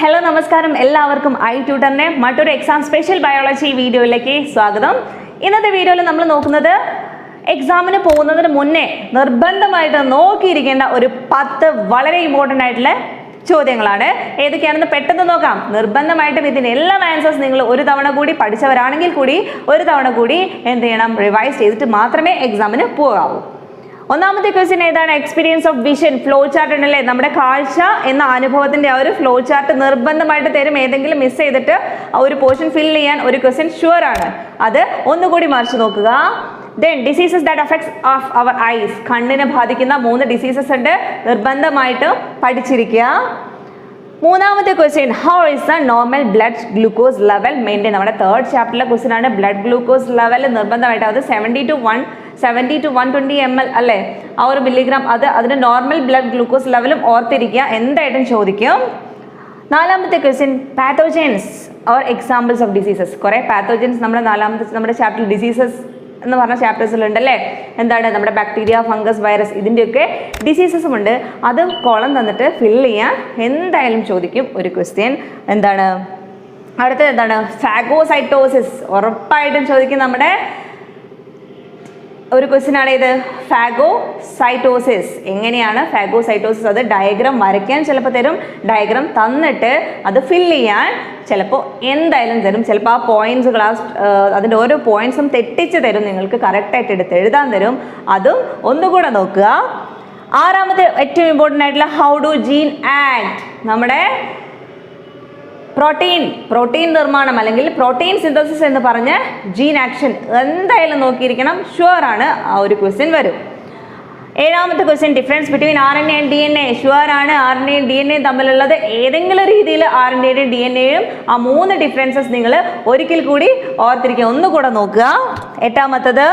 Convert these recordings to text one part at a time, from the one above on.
Hello നമസ്കാരം, എല്ലാവർക്കും I ട്യൂട്ടറിന്റെ മറ്റൊരു എക്സാം സ്പെഷ്യൽ ബയോളജി വീഡിയോയിലേക്ക് സ്വാഗതം. ഇന്നത്തെ വീഡിയോയിൽ നമ്മൾ നോക്കുന്നത് എക്സാമിന് പോകുന്നതിന് മുന്നേ നിർബന്ധമായിട്ട് നോക്കിയിരിക്കേണ്ട ഒരു 10 വളരെ ഇമ്പോർട്ടൻ്റ് ആയിട്ടുള്ള ചോദ്യങ്ങളാണ്. ഏതൊക്കെയാണെന്ന് പെട്ടെന്ന് നോക്കാം. നിർബന്ധമായിട്ടും ഇതിന് എല്ലാ ആൻസേഴ്സ് നിങ്ങൾ ഒരു തവണ കൂടി പഠിച്ചവരാണെങ്കിൽ കൂടി ഒരു തവണ കൂടി എന്ത് ചെയ്യണം, റിവൈസ് ചെയ്തിട്ട് മാത്രമേ എക്സാമിന് പോകാവൂ. ഒന്നാമത്തെ ക്വസ്റ്റ്യൻ ഏതാണ്? Experience of vision. Flow chart ഉണ്ടല്ലേ, നമ്മുടെ കാഴ്ച എന്ന അനുഭവത്തിന്റെ ആ ഒരു ഫ്ലോ ചാർട്ട് നിർബന്ധമായിട്ട് തരും. ഏതെങ്കിലും മിസ് ചെയ്തിട്ട് ആ ഒരു പോർഷൻ ഫിൽ ചെയ്യാൻ ഒരു ക്വസ്റ്റ്യൻ ഷുവർ ആണ്. അത് ഒന്നുകൂടി മറിച്ച് നോക്കുക. Then diseases that affects of our eyes. കണ്ണിനെ ബാധിക്കുന്ന 3 ഡിസീസസ് ഉണ്ട്, നിർബന്ധമായിട്ട് പഠിച്ചിരിക്കുക. മൂന്നാമത്തെ question, how is the normal blood glucose level maintain. നമ്മുടെ 3rd ചാപ്റ്ററിലെ ക്വസ്റ്റ്യൻ ആണ്. ബ്ലഡ് ഗ്ലൂക്കോസ് ലെവൽ നിർബന്ധമായിട്ട് അത് 70 to 120 ml അല്ലേ, ആ ഒരു മില്ലിഗ്രാം. അതിന്റെ നോർമൽ ബ്ലഡ് ഗ്ലൂക്കോസ് ലെവലും ഓർത്തിരിക്കുക, എന്തായിട്ടും ചോദിക്കും. നാലാമത്തെ question, pathogens or examples of diseases. കുറെ പാത്തോജൻസ് നമ്മുടെ ചാപ്റ്റർ ഡിസീസസ് എന്ന് പറഞ്ഞ ചാപ്റ്റേഴ്സിലുണ്ടല്ലേ. എന്താണ്? നമ്മുടെ ബാക്ടീരിയ, ഫംഗസ്, വൈറസ്, ഇതിൻ്റെയൊക്കെ ഡിസീസസും ഉണ്ട്. അത് കോളം തന്നിട്ട് ഫില്ല് ചെയ്യാൻ എന്തായാലും ചോദിക്കും ഒരു ക്വസ്റ്റ്യൻ. എന്താണ് അടുത്തത്? എന്താണ്? ഫാഗോസൈറ്റോസിസ് ഉറപ്പായിട്ടും ചോദിക്കും. നമ്മുടെ ഒരു ക്വസ്റ്റ്യൻ ആണ് ഇത്, ഫാഗോസൈറ്റോസിസ്. എങ്ങനെയാണ് ഫാഗോസൈറ്റോസിസ്? അത് ഡയഗ്രാം വരയ്ക്കാൻ ചിലപ്പോൾ തരും, ഡയഗ്രാം തന്നിട്ട് അത് ഫില്ല് ചെയ്യാൻ ചിലപ്പോൾ എന്തായാലും തരും. ചിലപ്പോൾ ആ പോയിന്റ്സ് അതിൻ്റെ ഓരോ പോയിന്റ്സും തെറ്റിച്ച് തരും, നിങ്ങൾക്ക് കറക്റ്റായിട്ട് എടുത്ത് എഴുതാൻ തരും. അതും ഒന്നുകൂടെ നോക്കുക. ആറാമത്തെ ഏറ്റവും ഇമ്പോർട്ടൻ്റ് ആയിട്ടുള്ള, ഹൗ ഡു ജീൻ ആക്ട്. നമ്മുടെ പ്രോട്ടീൻ നിർമ്മാണം അല്ലെങ്കിൽ പ്രോട്ടീൻ സിന്തസിസ് എന്ന് പറഞ്ഞ ജീൻ ആക്ഷൻ എന്തായാലും നോക്കിയിരിക്കണം, ഷുവർ ആണ് ആ ഒരു ക്വസ്റ്റ്യൻ വരും. ഏഴാമത്തെ question, difference between RNA and DNA. Sure ആണ്, RNA DNA തമ്മിലുള്ളത് ഏതെങ്കിലും രീതിയിൽ RNA DNAയും ആ 3 ഡിഫറൻസസ് നിങ്ങൾ ഒരിക്കൽ കൂടി ഓർത്തിരിക്കുക, ഒന്നുകൂടെ നോക്കുക. എട്ടാമത്തത്,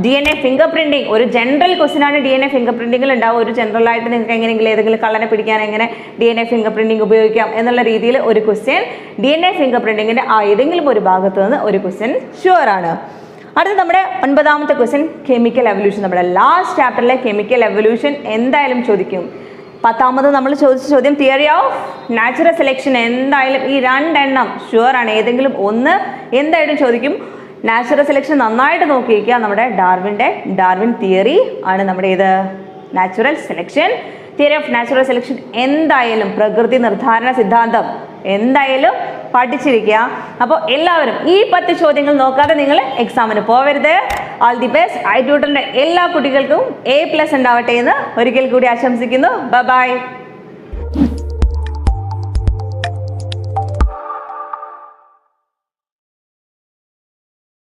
DNA ഫിംഗർ പ്രിന്റിങ്. ഒരു ജനറൽ ക്വസ്റ്റ്യൻ ആണ്. DNA ഫിംഗർ പ്രിന്റിങ്ങിൽ ഉണ്ടാവും ഒരു ജനറൽ ആയിട്ട് നിങ്ങൾക്ക് എങ്ങനെയെങ്കിലും ഏതെങ്കിലും കള്ളനെ പിടിക്കാൻ എങ്ങനെ DNA ഫിംഗർ പ്രിന്റിങ് ഉപയോഗിക്കാം എന്നുള്ള രീതിയിൽ ഒരു ക്വസ്റ്റ്യൻ. DNA ഫിംഗർ പ്രിന്റിങ്ങിന്റെ ആ ഏതെങ്കിലും ഒരു ഭാഗത്ത് നിന്ന് ഒരു ക്വസ്റ്റ്യൻ ഷുവർ ആണ്. അടുത്ത നമ്മുടെ 9ാമത്തെ ക്വസ്റ്റ്യൻ, കെമിക്കൽ എവല്യൂഷൻ. നമ്മുടെ ലാസ്റ്റ് ചാപ്റ്ററിലെ കെമിക്കൽ എവല്യൂഷൻ എന്തായാലും ചോദിക്കും. 10ാമത് നമ്മൾ ചോദിച്ച ചോദ്യം, തിയറി ഓഫ് നാച്ചുറൽ സെലക്ഷൻ. എന്തായാലും ഈ 2 എണ്ണം ഷുവർ ആണ്, ഏതെങ്കിലും ഒന്ന് എന്തായാലും ചോദിക്കും. നാച്ചുറൽ സെലക്ഷൻ നന്നായിട്ട് നോക്കിയിരിക്കുക. നമ്മുടെ ഡാർവിൻ തിയറി ആണ് നമ്മുടെ ഇത് natural selection. Theory of natural selection എന്തായാലും, പ്രകൃതി നിർദ്ധാരണ സിദ്ധാന്തം എന്തായാലും പഠിച്ചിരിക്കുക. അപ്പോൾ എല്ലാവരും ഈ 10 ചോദ്യങ്ങൾ നോക്കാതെ നിങ്ങൾ എക്സാമിന് പോവരുത്. All the best. ഐ ട്യൂട്ടറിന്റെ എല്ലാ കുട്ടികൾക്കും A+ ഉണ്ടാവട്ടെ എന്ന് ഒരിക്കൽ കൂടി ആശംസിക്കുന്നു. ബൈ.